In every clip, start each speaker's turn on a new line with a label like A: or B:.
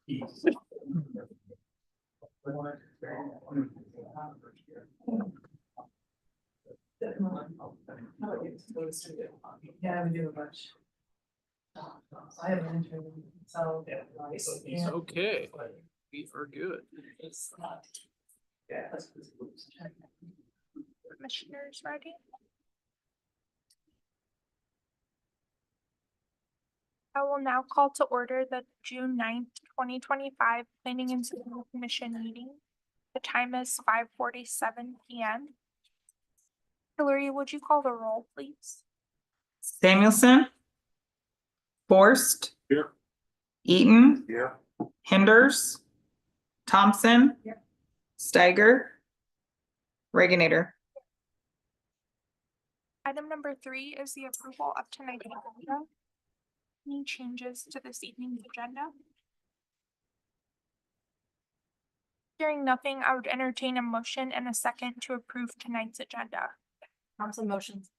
A: Yeah, we do a bunch. I have an intern, so.
B: Okay, we are good.
A: Yeah.
C: Commissioners ready? I will now call to order the June 9th, 2025 Planning and Zoning Commission meeting. The time is 5:47 p.m. Hillary, would you call the roll, please?
D: Samuelson. Forst.
B: Here.
D: Eaton.
B: Yeah.
D: Hinders. Thompson.
A: Here.
D: Steiger. Reagonator.
C: Item number 3 is the approval of tonight's agenda. Any changes to this evening's agenda? Hearing nothing, I would entertain a motion and a second to approve tonight's agenda.
A: Thompson motions.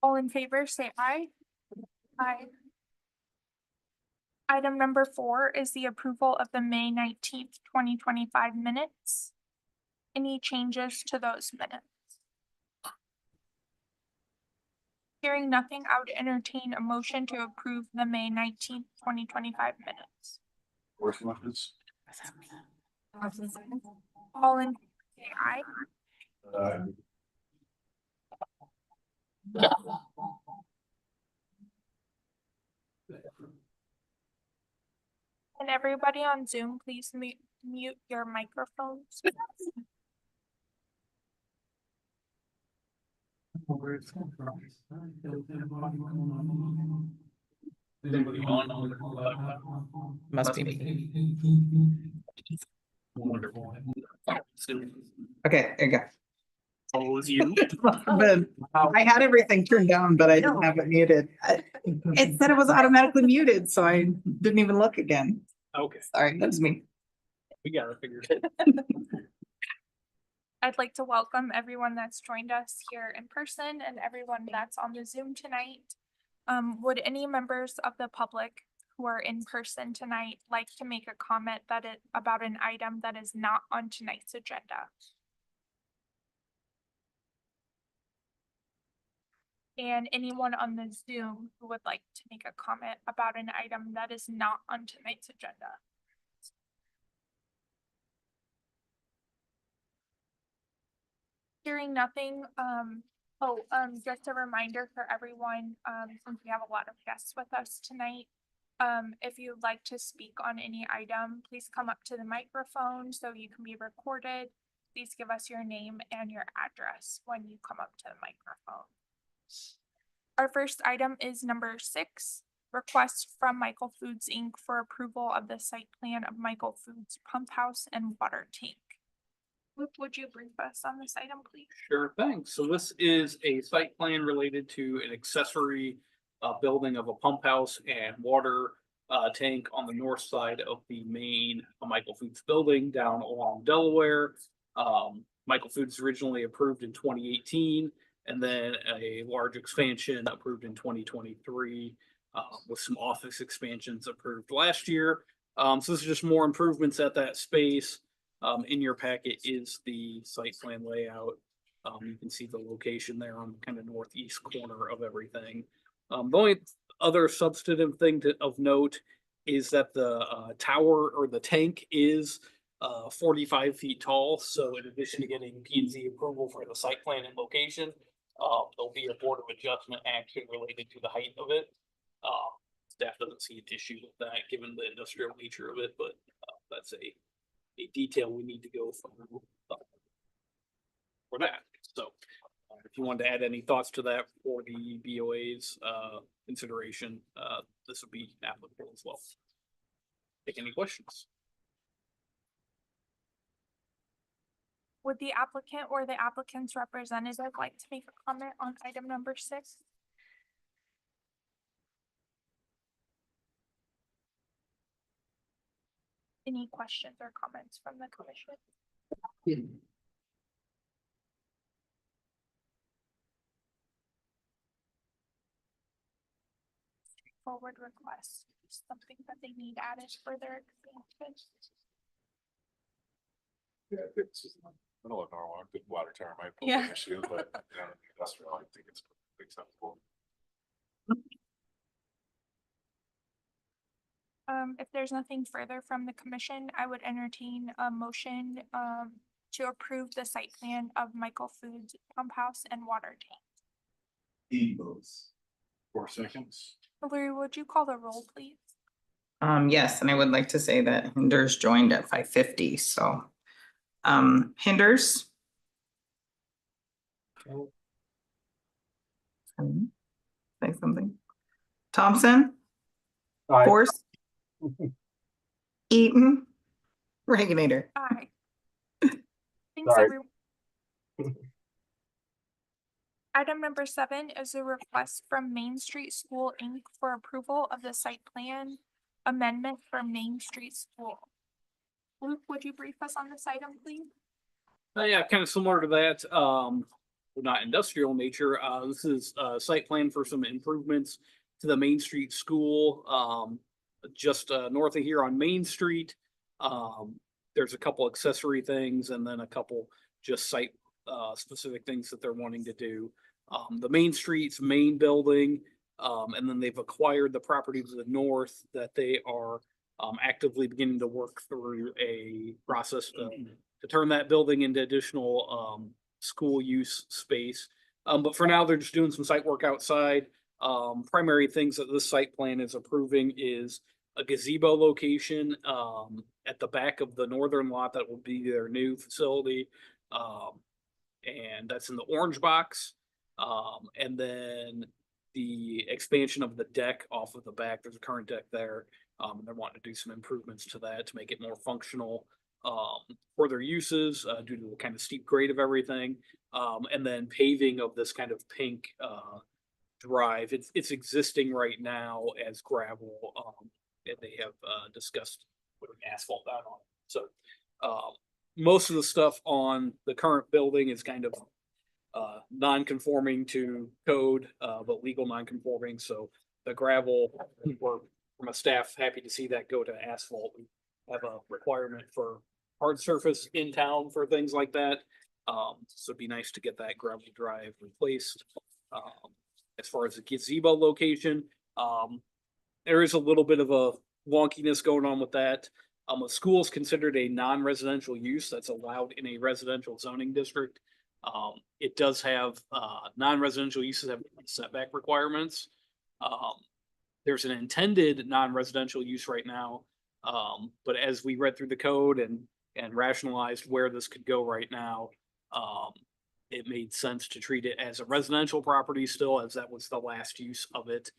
C: All in favor, say aye. Aye. Item number 4 is the approval of the May 19th, 2025 minutes. Any changes to those minutes? Hearing nothing, I would entertain a motion to approve the May 19th, 2025 minutes. All in favor, say aye. And everybody on Zoom, please mute your microphones.
D: Must be me.
B: Wonderful.
D: Okay, there you go.
B: All is you.
D: But I had everything turned down, but I didn't have it muted. It said it was automatically muted, so I didn't even look again.
B: Okay,
D: Sorry, that was me.
B: we got it figured out.
C: I'd like to welcome everyone that's joined us here in person and everyone that's on the Zoom tonight. Would any members of the public who are in person tonight like to make a comment about an item that is not on tonight's agenda? And anyone on the Zoom who would like to make a comment about an item that is not on tonight's agenda? Hearing nothing, just a reminder for everyone, since we have a lot of guests with us tonight, if you'd like to speak on any item, please come up to the microphone so you can be recorded. Please give us your name and your address when you come up to the microphone. Our first item is number 6, request from Michael Foods Inc. for approval of the site plan of Michael Foods Pump House and Water Tank. Luke, would you brief us on this item, please?
B: Sure thing. So this is a site plan related to an accessory building of a pump house and water tank on the north side of the main Michael Foods building down along Delaware. Michael Foods originally approved in 2018, and then a large expansion approved in 2023, with some office expansions approved last year. So this is just more improvements at that space. In your packet is the site plan layout. You can see the location there on kind of northeast corner of everything. The only other substantive thing of note is that the tower or the tank is 45 feet tall. So in addition to getting P&Z approval for the site plan and location, there'll be a board of adjustment action related to the height of it. Staff doesn't see an issue with that given the industrial nature of it, but that's a detail we need to go through for that. So if you wanted to add any thoughts to that for the BOA's consideration, this would be applicable as well. Take any questions?
C: Would the applicant or the applicant's representative like to make a comment on item number 6? Any questions or comments from the commission? Forward request. just something that they need added for their expansion.
E: Yeah, it's middle of Norwalk, the water tower might be
C: Yeah.
E: an issue, but you know, industrial, I think it's acceptable.
C: If there's nothing further from the commission, I would entertain a motion, to approve the site plan of Michael Foods Pump House and Water Tank.
F: Eagles.
E: 4 seconds.
C: Hillary, would you call the roll, please?
D: Yes, and I would like to say that Hinders joined at 5:50, so. Hinders. Say something. Thompson.
E: Aye.
D: Force. Eaton. Regulator.
C: Aye. Thanks,
E: Sorry.
C: everyone. Item number 7 is a request from Main Street School Inc. for approval of the site plan amendment for Main Street School. Luke, would you brief us on this item, please?
B: Yeah, kind of similar to that, not industrial in nature. This is a site plan for some improvements to the Main Street School, just north of here on Main Street. There's a couple accessory things and then a couple just site specific things that they're wanting to do. The Main Street's main building, and then they've acquired the property to the north that they are actively beginning to work through a process to turn that building into additional school use space. But for now, they're just doing some site work outside. Primary things that this site plan is approving is a gazebo location at the back of the northern lot that will be their new facility. And that's in the orange box. And then the expansion of the deck off of the back. There's a current deck there. And they're wanting to do some improvements to that to make it more functional for their uses due to the kind of steep grade of everything. And then paving of this kind of pink drive. It's existing right now as gravel. And they have discussed putting asphalt down on it. So most of the stuff on the current building is kind of non-conforming to code, but legal non-conforming. So the gravel, we're from a staff happy to see that go to asphalt. We have a requirement for hard surface in town for things like that. So it'd be nice to get that gravel drive replaced. As far as the gazebo location, there is a little bit of a wonkiness going on with that. A school is considered a non-residential use that's allowed in a residential zoning district. It does have non-residential uses have setback requirements. There's an intended non-residential use right now. But as we read through the code and rationalized where this could go right now, it made sense to treat it as a residential property still, as that was the last use of it.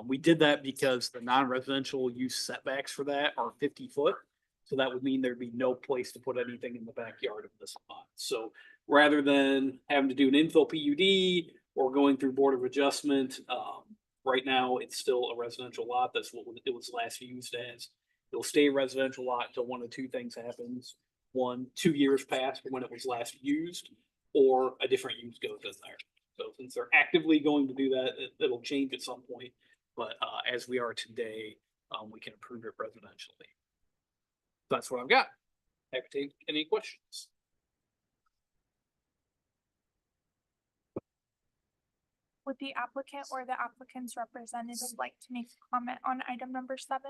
B: We did that because the non-residential use setbacks for that are 50 foot. So that would mean there'd be no place to put anything in the backyard of this lot. So rather than having to do an infill PUD or going through Board of Adjustment, right now it's still a residential lot. That's what it was last used as. It'll stay a residential lot until one of two things happens. 1, 2 years pass from when it was last used, or a different use goes in there. So since they're actively going to do that, it'll change at some point. But as we are today, we can approve it residentially. That's what I've got. Happy to take any questions.
C: Would the applicant or the applicant's representative like to make a comment on item number 7?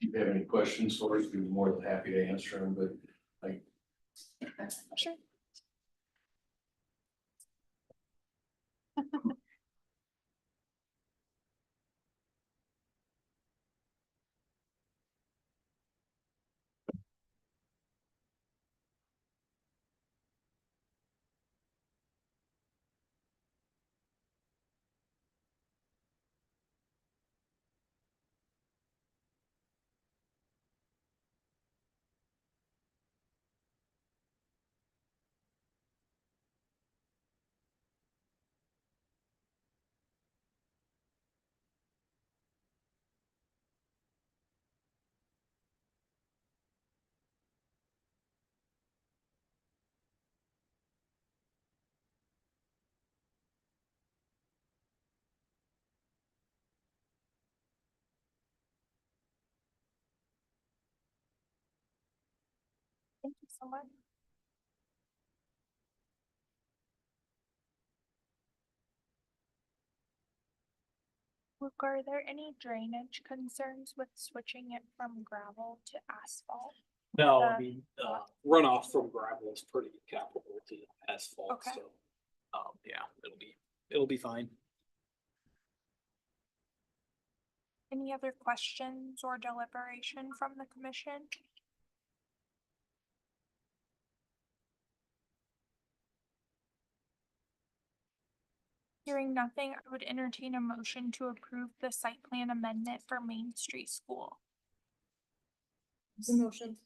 F: If you have any questions for us, we'd be more than happy to answer them, but like.
C: Sure. Someone? Luke, are there any drainage concerns with switching it from gravel to asphalt?
B: No,
C: I
B: I mean, runoff from gravel is pretty comparable to asphalt,
C: Okay.
B: so. Yeah, it'll be fine.
C: Any other questions or deliberation from the commission? Hearing nothing, I would entertain a motion to approve the site plan amendment for Main Street School.
A: Motion.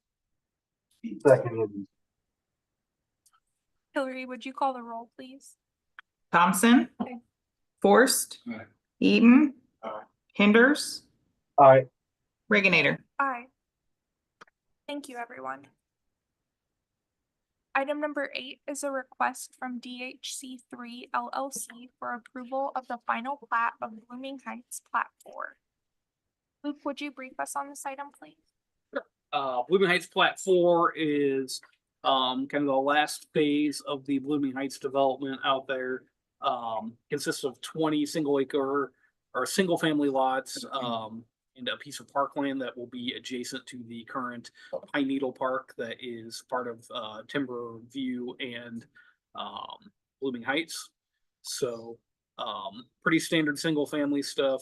G: Second.
C: Hillary, would you call the roll, please?
D: Thompson.
C: Aye.
D: Forst.
E: Aye.
D: Eaton.
E: Aye.
D: Hinders.
G: Aye.
D: Reginator.
C: Aye. Thank you, everyone. Item number 8 is a request from DHC3 LLC for approval of the final plat of Blooming Heights Plat 4. Luke, would you brief us on this item, please?
B: Blooming Heights Plat 4 is kind of the last phase of the Blooming Heights development out there. Consists of 20 single acre or single family lots and a piece of parkland that will be adjacent to the current Pine Needle Park that is part of Timber View and Blooming Heights. So pretty standard single family stuff.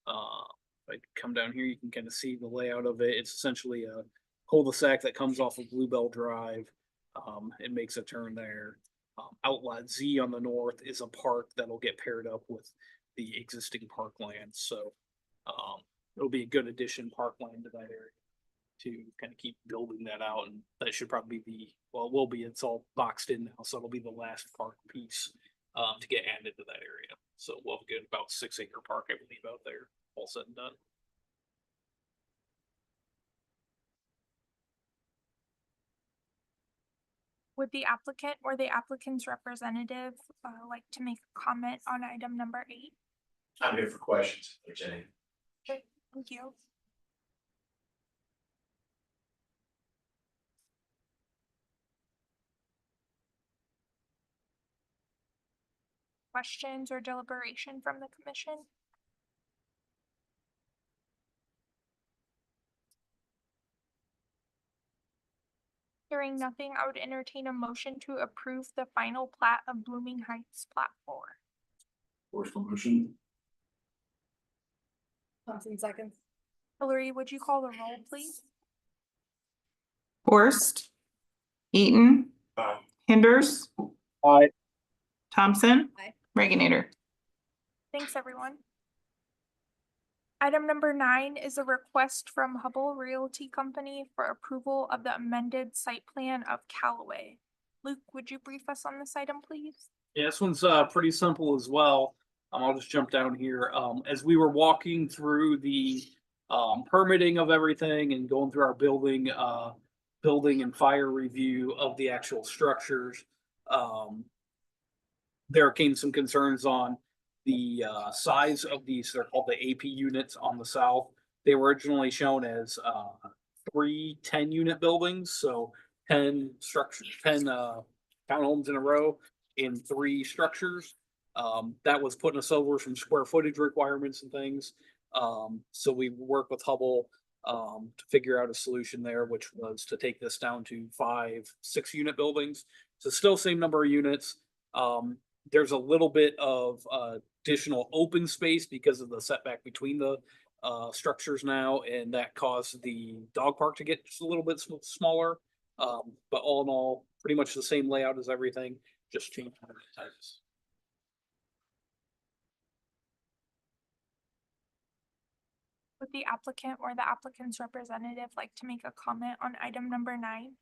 B: If I come down here, you can kind of see the layout of it. It's essentially a cul-de-sac that comes off of Bluebell Drive. It makes a turn there. Outlet Z on the north is a park that'll get paired up with the existing parkland. So it'll be a good addition parkland to that area to kind of keep building that out. And that should probably be, well, it will be, it's all boxed in now. So it'll be the last park piece to get added to that area. So we'll have a good about 6 acre park, I believe, out there, all said and done.
C: Would the applicant or the applicant's representative like to make a comment on item number 8?
F: I'm here for questions, if there's any.
C: Okay, thank you. Questions or deliberation from the commission? Hearing nothing, I would entertain a motion to approve the final plat of Blooming Heights Plat 4.
F: Forceful motion.
A: Thompson seconds.
C: Hillary, would you call the roll, please?
D: Forst. Eaton.
E: Aye.
D: Hinders.
G: Aye.
D: Thompson.
A: Aye.
D: Reginator.
C: Thanks, everyone. Item number 9 is a request from Hubble Realty Company for approval of the amended site plan of Callaway. Luke, would you brief us on this item, please?
B: Yeah, this one's pretty simple as well. I'll just jump down here. As we were walking through the permitting of everything and going through our building and fire review of the actual structures, there came some concerns on the size of these. They're called the AP units on the south. They were originally shown as 3 10-unit buildings, so 10 structures, 10 townhomes in a row in 3 structures. That was putting us over some square footage requirements and things. So we worked with Hubble to figure out a solution there, which was to take this down to 5 6-unit buildings. So still same number of units. There's a little bit of additional open space because of the setback between the structures now, and that caused the dog park to get just a little bit smaller. But all in all, pretty much the same layout as everything, just changed the types.
C: Would the applicant or the applicant's representative like to make a comment on item number 9?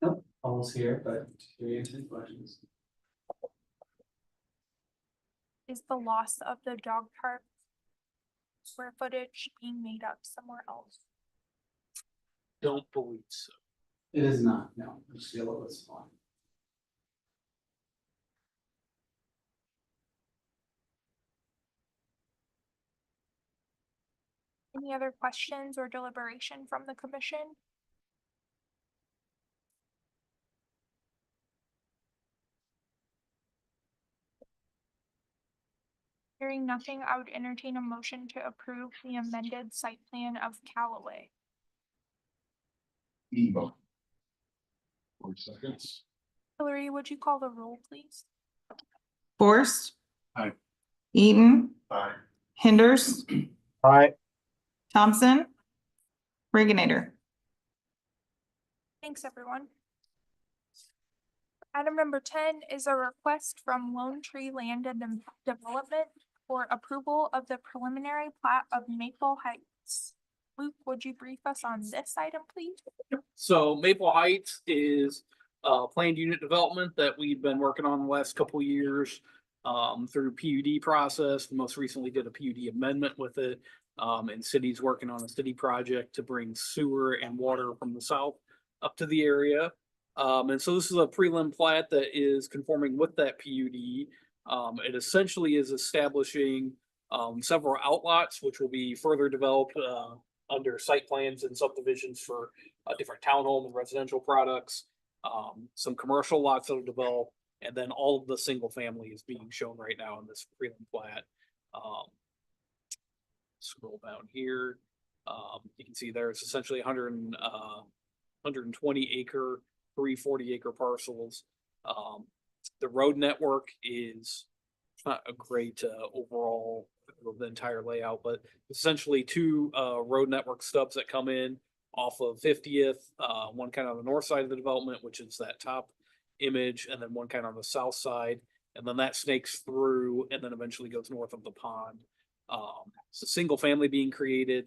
H: Nope, almost here, but here you answer questions.
C: Is the loss of the dog park square footage being made up somewhere else?
B: Don't believe so.
H: It is not, no, it's still a little bit small.
C: Any other questions or deliberation from the commission? Hearing nothing, I would entertain a motion to approve the amended site plan of Callaway.
E: Emo. 4 seconds.
C: Hillary, would you call the roll, please?
D: Forrest.
E: Aye.
D: Eaton,
E: Aye.
D: Hinders,
G: Aye.
D: Thompson, Reagonator.
C: Thanks, everyone. Item number 10 is a request from Lone Tree Land and Development for approval of the preliminary plat of Maple Heights. Luke, would you brief us on this item, please?
B: So Maple Heights is a planned unit development that we've been working on the last couple of years through PUD process. Most recently did a PUD amendment with it. And city's working on a city project to bring sewer and water from the south up to the area. And so this is a prelim plat that is conforming with that PUD. It essentially is establishing several outlots, which will be further developed under site plans and subdivisions for different townhome and residential products. Some commercial lots that will develop, and then all of the single family is being shown right now in this prelim plat. Scroll down here. You can see there's essentially 120 acre, 340 acre parcels. The road network is not a great overall of the entire layout, but essentially two road network stubs that come in off of 50th, one kind of on the north side of the development, which is that top image, and then one kind of on the south side, and then that snakes through and then eventually goes north of the pond. So single family being created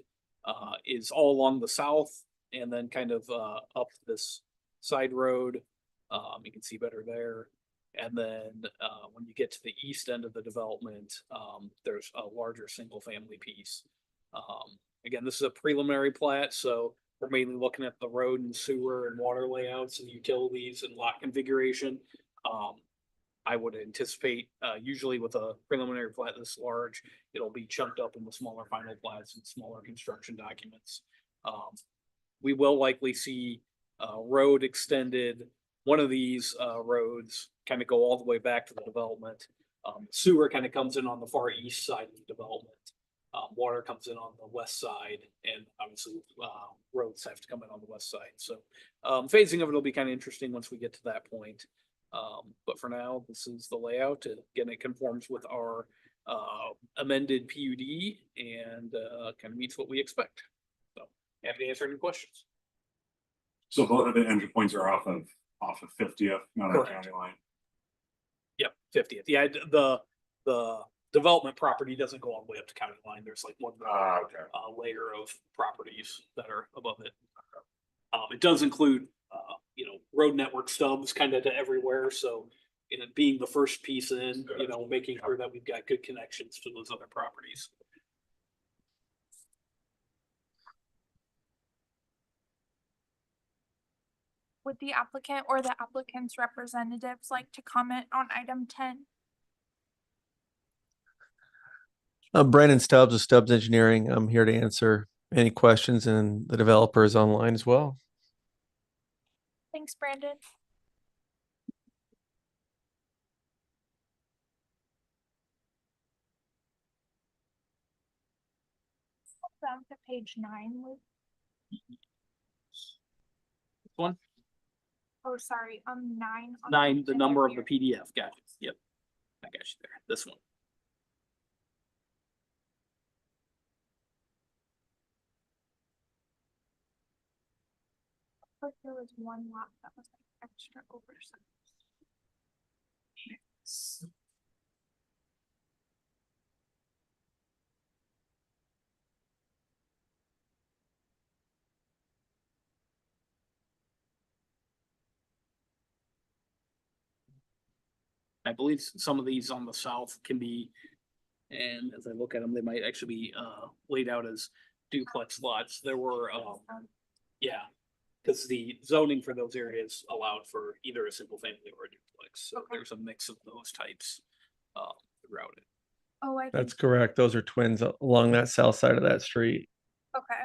B: is all along the south and then kind of up this side road. You can see better there. And then when you get to the east end of the development, there's a larger single family piece. Again, this is a preliminary plat, so we're mainly looking at the road and sewer and water layouts and utilities and lot configuration. I would anticipate usually with a preliminary plat this large, it'll be chunked up into smaller final plats and smaller construction documents. We will likely see road extended. One of these roads kind of go all the way back to the development. Sewer kind of comes in on the far east side of the development. Water comes in on the west side, and obviously roads have to come in on the west side. So phasing of it will be kind of interesting once we get to that point. But for now, this is the layout. Again, it conforms with our amended PUD and kind of meets what we expect. So happy to answer any questions.
E: So both of the entry points are off of 50th, not on
B: Correct.
E: county line.
B: Yep, 50th. Yeah, the development property doesn't go all the way up to county line. There's like one
E: Okay.
B: layer of properties that are above it. It does include road network stubs kind of to everywhere. So being the first piece in, making sure that we've got good connections to those other properties.
C: Would the applicant or the applicant's representatives like to comment on item 10?
I: Brandon Stubbs of Stubbs Engineering. I'm here to answer any questions, and the developer is online as well.
C: Thanks, Brandon. Down to page 9, Luke.
B: One,
C: Oh, sorry, 9. on
B: 9, the
C: agenda
B: number of
C: here.
B: the PDF. Gotcha. Yep. I got you there. This one.
C: But there was one lot that was like extra oversized.
B: I believe some of these on the south can be, and as I look at them, they might actually be laid out as duplex lots. There were, yeah, because the zoning for those areas allowed for either a single family or a duplex. So
C: Okay.
B: there's a mix of those types throughout it.
C: Oh, I
I: That's
C: think,
I: correct. Those are twins along that south side of that street.
C: okay.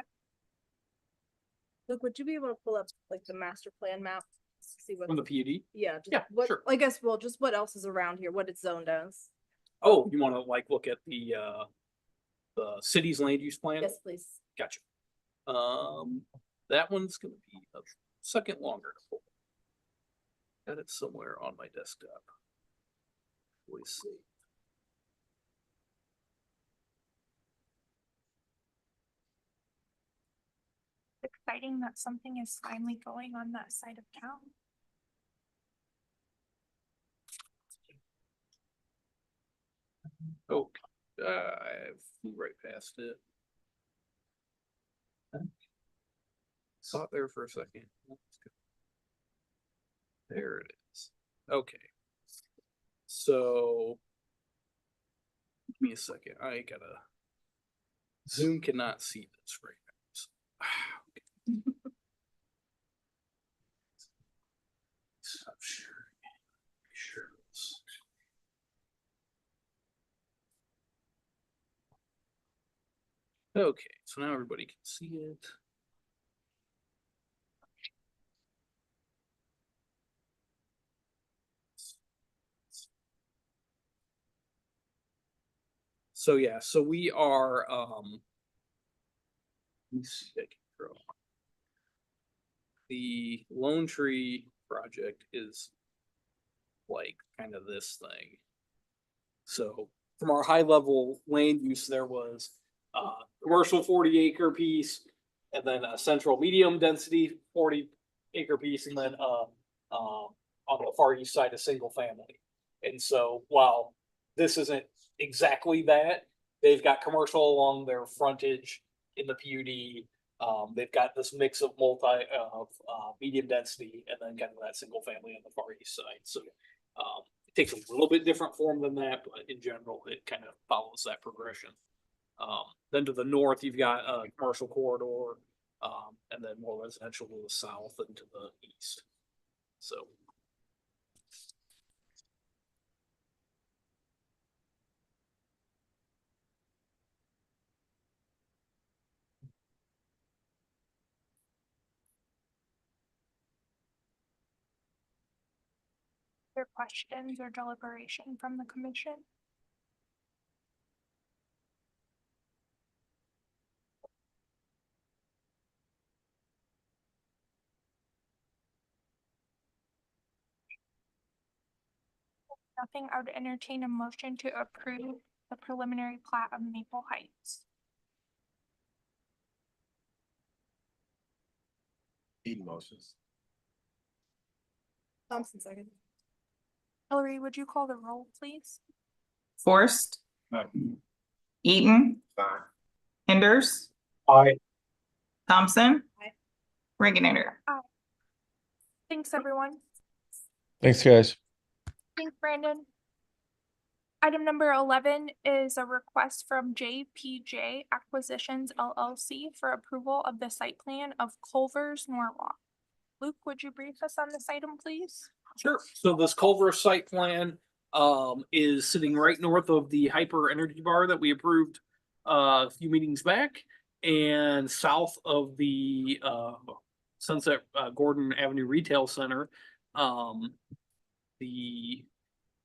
J: Luke, would you be able to pull up like the master plan map? See what,
B: From the PUD?
J: yeah, just
B: Yeah,
J: what,
B: sure.
J: I guess, well, just what else is around here, what it's zoned as.
B: Oh, you wanna like look at the city's land use plan?
J: Yes, please.
B: Gotcha. That one's gonna be a second longer to pull. Got it somewhere on my desktop. Let's see.
C: It's exciting that something is finally going on that side of town.
B: Oh, I flew right past it. Saw it there for a second. There it is. Okay. So give me a second. I gotta Zoom cannot see this right now. Stop sharing. Share this. Okay, so now everybody can see it. So yeah, so we are let me see if I can draw. The Lone Tree project is like kind of this thing. So from our high level land use, there was commercial 40-acre piece, and then a central medium density 40-acre piece, and then on the far east side a single family. And so while this isn't exactly that, they've got commercial along their frontage in the PUD. They've got this mix of medium density and then kind of that single family on the far east side. So it takes a little bit different form than that, but in general, it kind of follows that progression. Then to the north, you've got a commercial corridor, and then more residential to the south and to the east. So.
C: There questions or deliberation from the commission? Nothing, I would entertain a motion to approve the preliminary plat of Maple Heights.
F: Motions.
J: Thompson second.
C: Hillary, would you call the roll, please?
D: Forrest, Eaton, Hinders,
G: Aye.
D: Thompson.
J: Aye.
D: Reginator.
C: Thanks, everyone.
I: Thanks, guys.
C: Thanks, Brandon. Item number 11 is a request from JPJ Acquisitions LLC for approval of the site plan of Culver's Norwalk. Luke, would you brief us on this item, please?
B: Sure. So this Culver site plan is sitting right north of the Hyper Energy Bar that we approved a few meetings back, and south of the Sunset Gordon Avenue Retail Center. The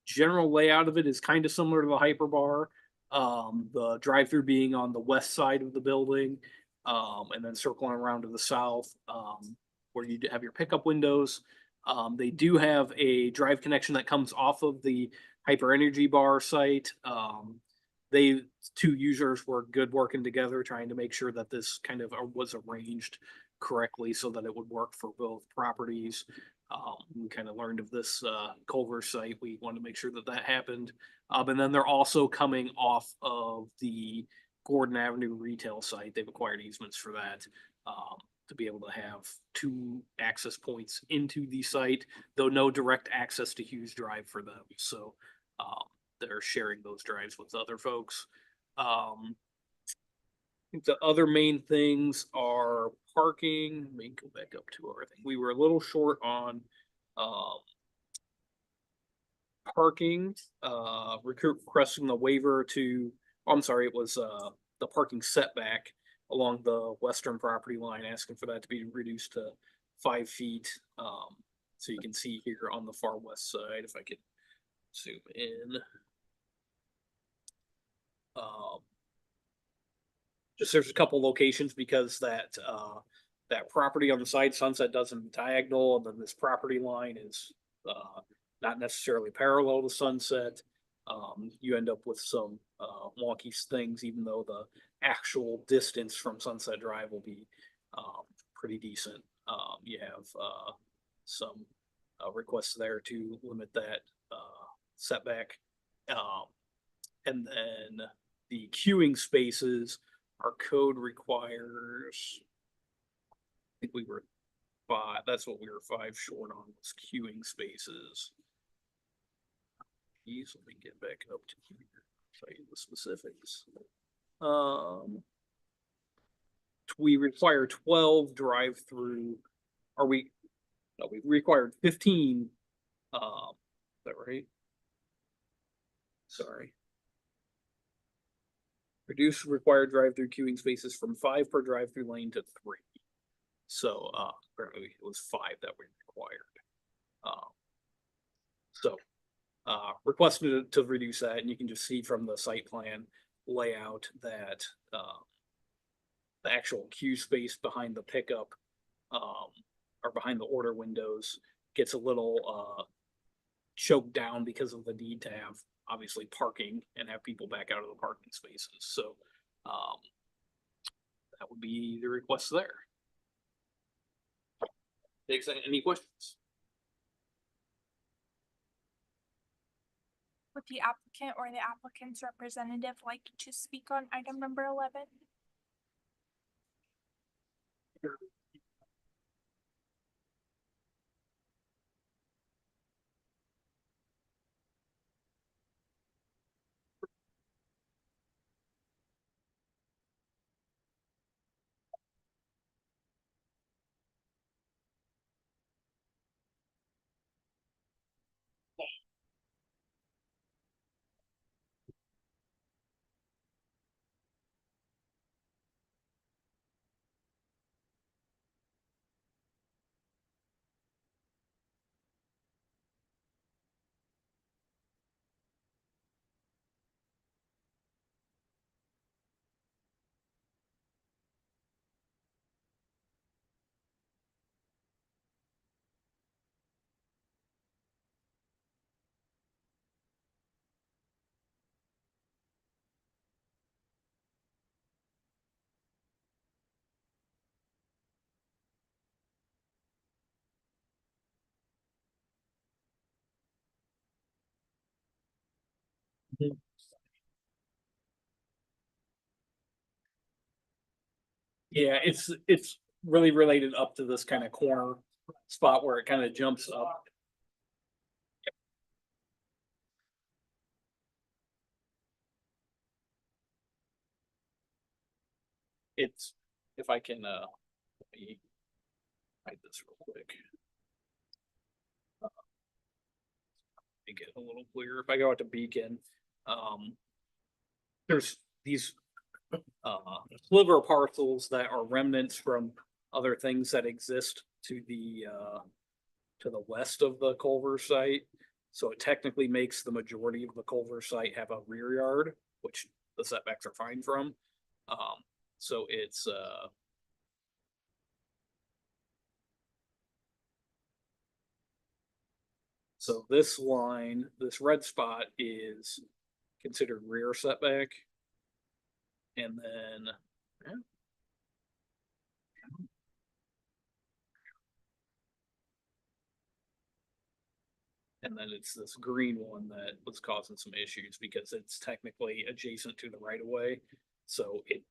B: general layout of it is kind of similar to the Hyper Bar. The drive-through being on the west side of the building, and then circling around to the south, where you have your pickup windows. They do have a drive connection that comes off of the Hyper Energy Bar site. They two users were good working together, trying to make sure that this kind of was arranged correctly so that it would work for both properties. We kind of learned of this Culver site. We wanted to make sure that that happened. And then they're also coming off of the Gordon Avenue retail site. They've acquired easements for that. To be able to have two access points into the site, though no direct access to Hughes Drive for them. So they're sharing those drives with other folks. I think the other main things are parking. Let me go back up to our thing. We were a little short on parking, requesting the waiver to, I'm sorry, it was the parking setback along the western property line, asking for that to be reduced to 5 feet. So you can see here on the far west side, if I could zoom in. just there's a couple locations because that property on the side Sunset doesn't diagonal, and then this property line is not necessarily parallel to Sunset. You end up with some wonky things, even though the actual distance from Sunset Drive will be pretty decent. You have some requests there to limit that setback. And then the queuing spaces, our code requires, I think we were five, that's what we were 5 short on, was queuing spaces. Let me get back up to here, tell you the specifics. We require 12 drive-through. No, we required 15. Is that right? Sorry. Reduce required drive-through queuing spaces from 5 per drive-through lane to 3. So apparently it was 5 that we required. Requested to reduce that, and you can just see from the site plan layout that the actual queue space behind the pickup or behind the order windows gets a little choked down because of the need to have obviously parking and have people back out of the parking spaces. So that would be the request there. Any questions?
C: Would the applicant or the applicant's representative like to speak on item number 11?
B: Yeah, it's really related up to this kind of corner spot where it kind of jumps up. It's, if I can let me hide this real quick. Make it a little clearer. If I go out to Beacon, there's these sliver parcels that are remnants from other things that exist to the west of the Culver site. So it technically makes the majority of the Culver site have a rear yard, which the setbacks are fine from. So it's so this line, this red spot is considered rear setback. And then it's this green one that was causing some issues because it's technically adjacent to the right of way. So it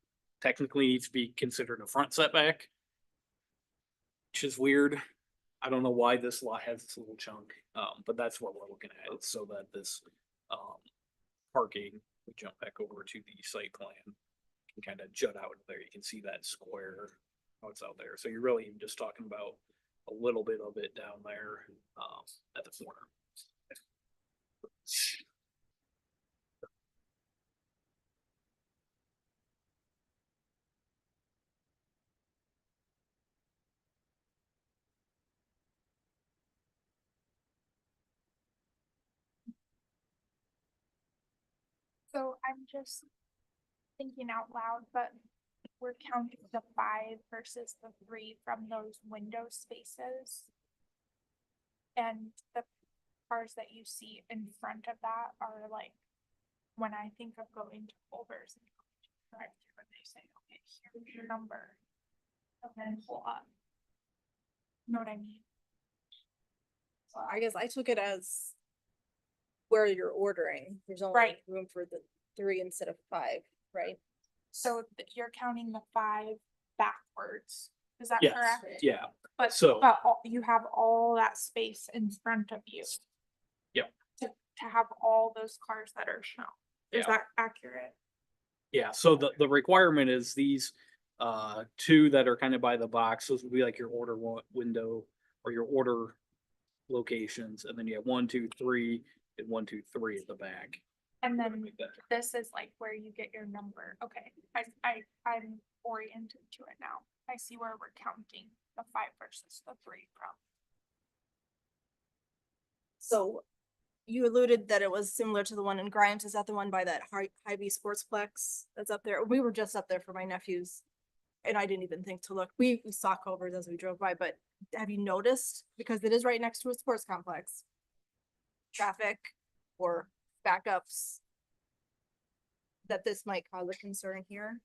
B: technically needs to be considered a front setback, which is weird. I don't know why this lot has this little chunk, but that's what we're looking at, so that this parking, we jump back over to the site plan, can kind of jut out there. You can see that square, how it's out there. So you're really just talking about a little bit of it down there at the corner.
C: So I'm just thinking out loud, but we're counting the 5 versus the 3 from those window spaces. And the cars that you see in front of that are like, when I think of going to Culver's and drive through and they say, okay, here's your number. And then pull up. You know what I mean?
J: I guess I took it as where you're ordering. There's only
C: Right.
J: room for the 3 instead of 5, right?
C: So you're counting the 5 backwards. Is that
B: Yes,
C: correct?
B: yeah,
C: But,
B: so-
C: you have all that space in front of you.
B: Yep.
C: To have all those cars that are shown. Is
B: Yeah.
C: that accurate?
B: yeah, so the requirement is these, 2 that are kind of by the box, those would be like your order window or your order locations, and then you have 1, 2, 3, and 1, 2, 3 at the back.
C: And then this is like where you get your number. Okay, I'm oriented to it now. I see where we're counting the 5 versus the 3 from.
J: So you alluded that it was similar to the one in Grimes. Is that the one by that Hy-Vee Sportsplex that's up there? We were just up there for my nephews. And I didn't even think to look. We saw Culver's as we drove by, but have you noticed? Because it is right next to a sports complex. Traffic or backups. That this might cause a concern here.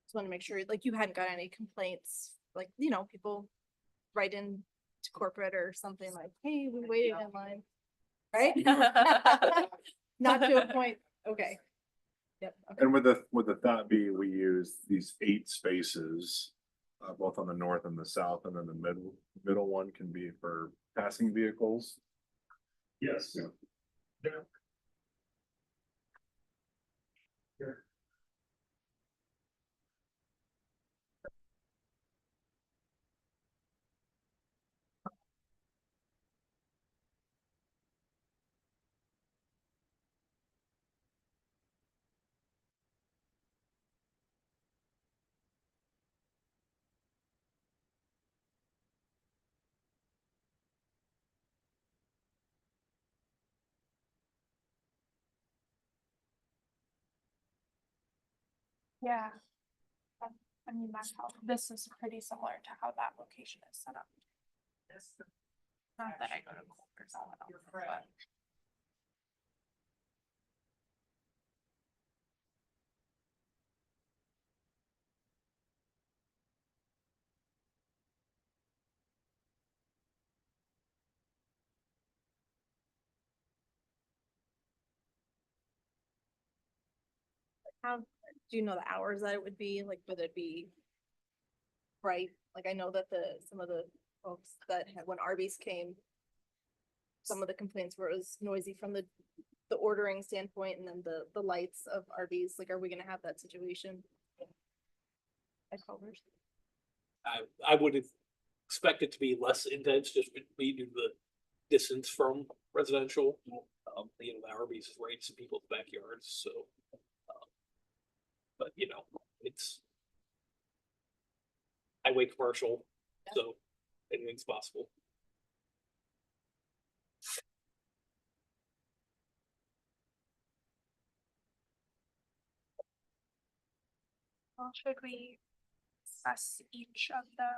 J: Just want to make sure, like, you hadn't got any complaints, like, you know, people write in to corporate or something like, hey, we waited in line. Right? Not to a point, okay. Yep. Okay.
E: And with the thought be, we use these 8 spaces, both on the north and the south, and then the middle one can be for passing vehicles.
G: Yes.
E: Yeah.
C: Yeah. I mean, that's how, this is pretty similar to how that location is set up. Not that I go to Culver's all that often, but.
J: How, do you know the hours that it would be? Like, would it be? Right, like I know that some of the folks that had, when Arby's came. Some of the complaints were it was noisy from the ordering standpoint and then the lights of Arby's, like, are we gonna have that situation? At Culver's?
B: I would expect it to be less intense, just be due to the distance from residential. You know, the Arby's is right in people's backyards, so. But you know, it's. Highway commercial, so anything's possible.
C: Well, should we discuss each of the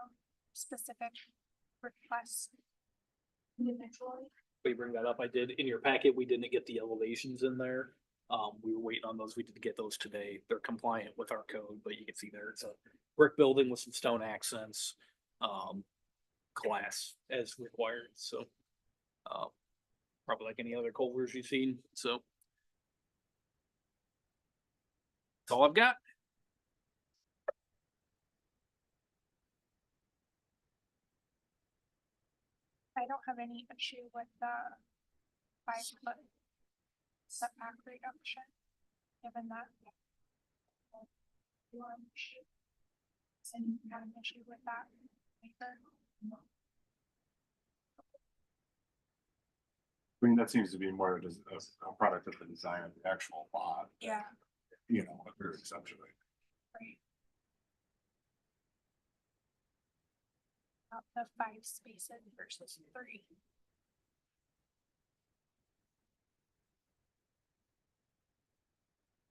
C: specific requests individually?
B: We bring that up, I did, in your packet, we didn't get the elevations in there. We were waiting on those. We did get those today. They're compliant with our code, but you can see there, it's a brick building with some stone accents, glass as required, so. Probably like any other Culvers you've seen, so. That's all I've got.
C: I don't have any issue with the 5 foot setback reduction, given that. You are an issue. And you have an issue with that. Either.
E: I mean, that seems to be more of a product of the design of the actual lot.
C: Yeah.
E: You know, very exceptionally.
C: Right. About the 5 spaces versus 3.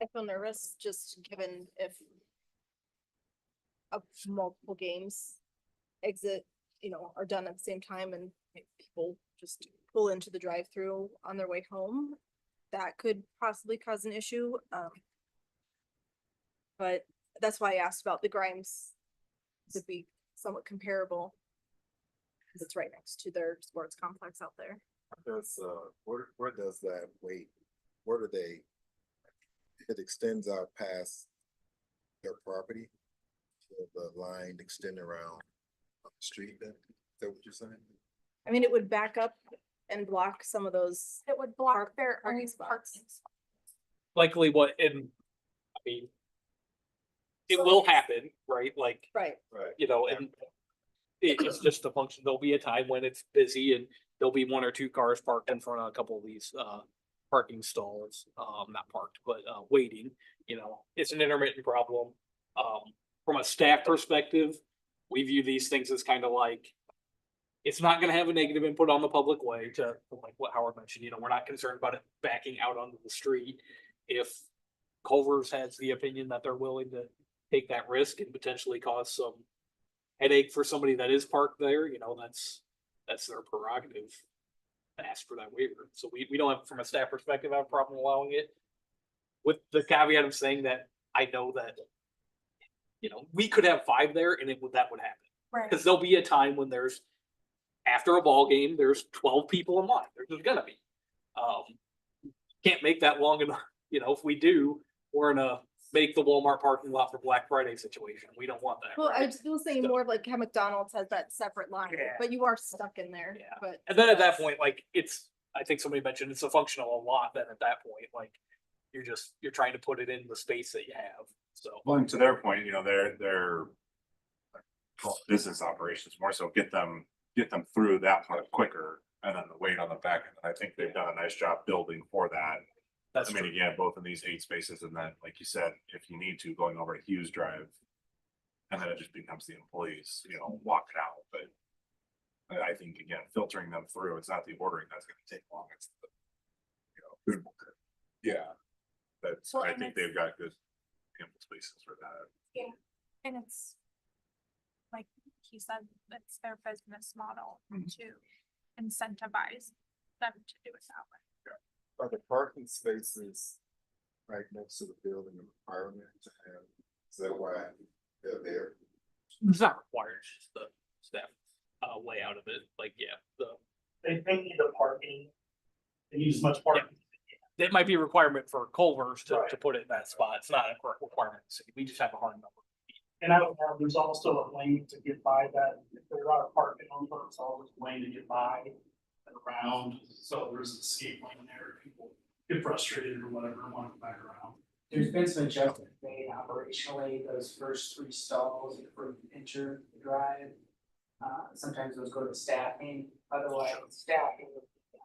J: I feel nervous just given if of multiple games exit, are done at the same time and people just pull into the drive-through on their way home. That could possibly cause an issue. But that's why I asked about the Grimes to be somewhat comparable. Cause it's right next to their sports complex out there.
K: Does, where does that wait? Where do they? It extends out past their property. So the line extend around the street then? Is that what you're saying?
J: I mean, it would back up and block some of those.
C: It would block their
J: parking
C: own
J: spots.
C: parking spots.
B: Likely what, and I mean, it will happen, right? Like,
J: Right.
K: Right.
B: and it's just a function. There'll be a time when it's busy and there'll be 1 or 2 cars parked in front of a couple of these parking stalls, not parked, but waiting. It's an intermittent problem. From a staff perspective, we view these things as kind of like, it's not going to have a negative input on the public way to like what Howard mentioned. We're not concerned about it backing out onto the street. If Culver's has the opinion that they're willing to take that risk and potentially cause some headache for somebody that is parked there, that's their prerogative to ask for that waiver. So we don't have, from a staff perspective, have a problem allowing it. With the caveat of saying that I know that, we could have 5 there and that would happen.
C: Right.
B: Because there'll be a time when after a ball game, there's 12 people in line. There's just gonna be. Can't make that long enough. If we do, we're in a make the Walmart parking lot for Black Friday situation. We don't want that.
J: Well, I
B: right?
J: was still saying more of like how McDonald's has that separate line,
B: Yeah.
J: but you are stuck in there.
B: Yeah.
J: But
B: And then at that point, like I think somebody mentioned it's a functional lot. Then at that point, like you're trying to put it in the space that you have. So
E: Well, and to their point, their business operations more so get them through that part quicker and then the wait on the back end. I think they've done a nice job building for that.
B: that's
E: I mean,
B: true.
E: again, both in these 8 spaces and then, like you said, if you need to, going over to Hughes Drive. And then it just becomes the employees, walking out, but I think, again, filtering them through, it's not the ordering that's gonna take long, it's the, food. Yeah. That's,
C: Well,
E: I
C: and
E: think
C: it's-
E: they've got good ample spaces for that.
C: Yeah, and it's like he said, it's their business model to incentivize them to do it that way.
K: Are the parking spaces right next to the building a requirement to have? Is that why they're there?
B: It's not required. It's just the staff layout of it. Like,
A: They need the parking. They need as much parking.
B: it might be a requirement for Culver's to
A: Right.
B: put it in that spot. It's not a requirement. in the city. We just have a hard number.
A: And I don't know, there's also a lane to get by that, if there's a lot of parking on foot, it's always a lane to get by and around, so there's an escape lane there, people get frustrated or whatever, and want to go back around.
H: There's been some adjustment made operationally, those first 3 stalls for enter the drive. Sometimes those go to staffing, otherwise staffing would be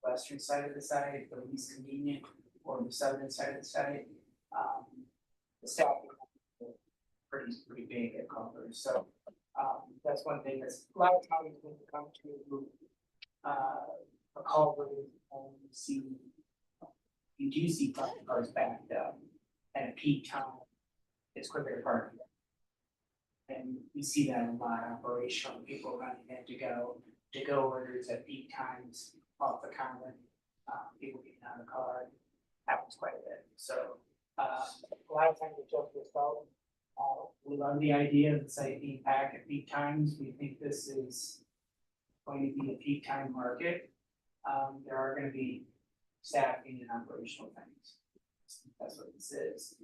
H: the western side of the site, the least convenient, or the southern side of the site. The staffing is pretty big at Culver's, so that's one thing that's a lot of times when you come to a Culver's and you do see cars backed up at a peak time, it's quicker to park. And we see that a lot operational, people running in to go orders at peak times off the common, people getting out of the car, happens quite a bit. So, a lot of times we talk this out. We love the idea of the site being packed at peak times. We think this is going to be a peak time market. There are gonna be staffing and operational things. That's what this is.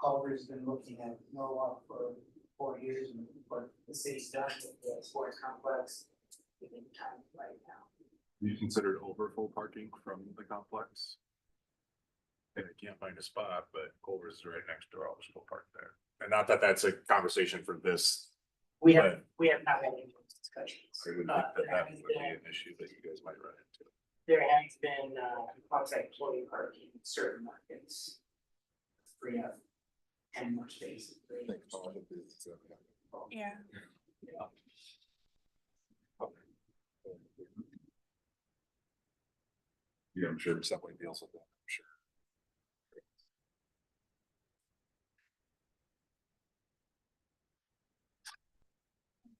H: Culver's been looking at Norwalk for 4 years, and what the city's done with the sports complex. We think time right now.
E: You considered overfull parking from the complex? And I can't find a spot, but Culver's is right next door, I'll just go park there. And not that that's a conversation for this,
H: We have not had any of those discussions.
E: I would think that would be an issue that you guys might run into.
H: There has been, outside employee parking in certain markets. Free up 10 more spaces.
K: I think all of this,
C: Yeah.
E: Yeah, I'm sure somebody deals with that, I'm sure.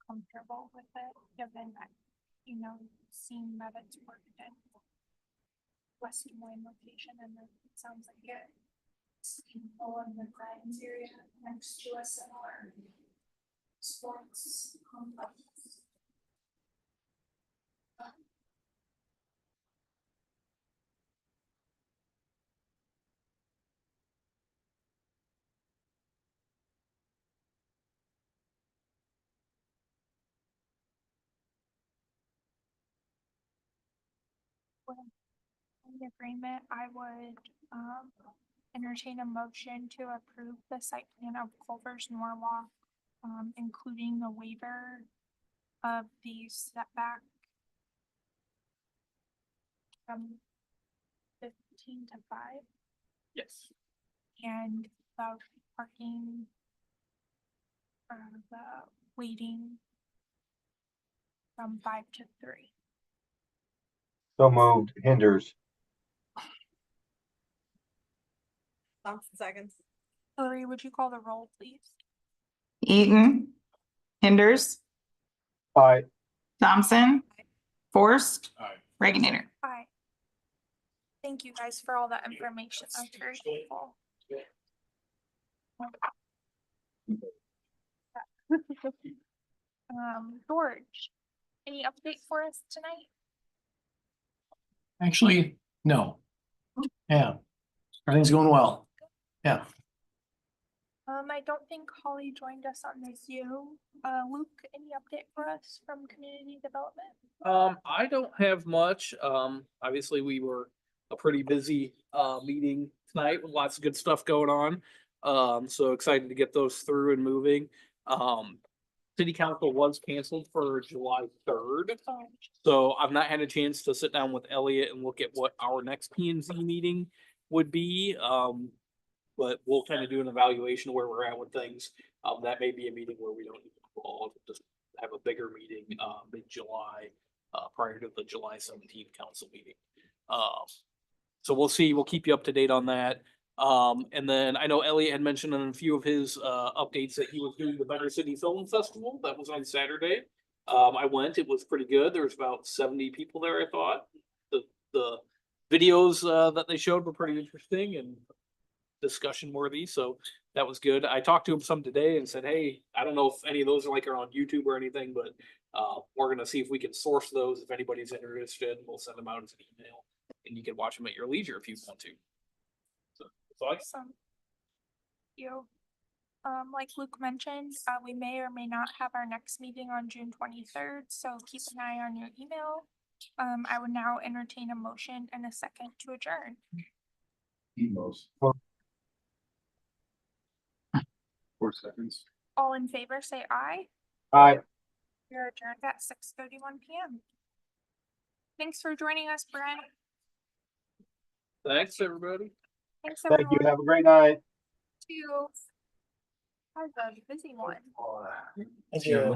C: Comfortable with it, given that, seeing that it's worked in West Des Moines location, and it sounds like it's all in the Grimes area next to a similar sports complex. In agreement, I would entertain a motion to approve the site plan of Culver's Norwalk, including the waiver of the setback from 15 to 5
B: Yes.
C: and the parking, the waiting from 5 to 3.
G: So moved. Hinders.
J: Thompson seconds.
C: Hillary, would you call the roll, please?
D: Eaton, Hinders,
G: Aye.
D: Thompson, Forst,
E: Aye.
D: Reginator.
C: Hi. Thank you guys for all that information. That's very helpful. George, any update for us tonight?
L: Actually, no. Yeah, everything's going well. Yeah.
C: I don't think Holly joined us on the Zoom. Luke, any update for us from community development?
B: I don't have much. Obviously we were a pretty busy meeting tonight with lots of good stuff going on. So excited to get those through and moving. City council was canceled for July 3rd. So I've not had a chance to sit down with Elliot and look at what our next P&Z meeting would be. But we'll kind of do an evaluation of where we're at with things. That may be a meeting where we don't even involve, just have a bigger meeting mid-July prior to the July 17th council meeting. So we'll see. We'll keep you up to date on that. And then I know Elliot had mentioned in a few of his updates that he was doing the Better City Film Festival. That was on Saturday. I went. It was pretty good. There was about 70 people there, I thought. The videos that they showed were pretty interesting and discussion worthy, so that was good. I talked to him some today and said, hey, I don't know if any of those are on YouTube or anything, but we're gonna see if we can source those. If anybody's interested, we'll send them out as an email and you can watch them at your leisure if you want to. So
C: Awesome. You. Like Luke mentioned, we may or may not have our next meeting on June 23rd, so keep an eye on your email. I would now entertain a motion and a second to adjourn.
F: Emos. 4 seconds.
C: All in favor, say aye.
G: Aye.
C: We're adjourned at 6:31 p.m. Thanks for joining us, Brent.
B: thanks, everybody.
C: Thanks,
G: Thank
C: everyone.
G: you. Have a great night.
C: Too. That was a busy one.
B: Yeah.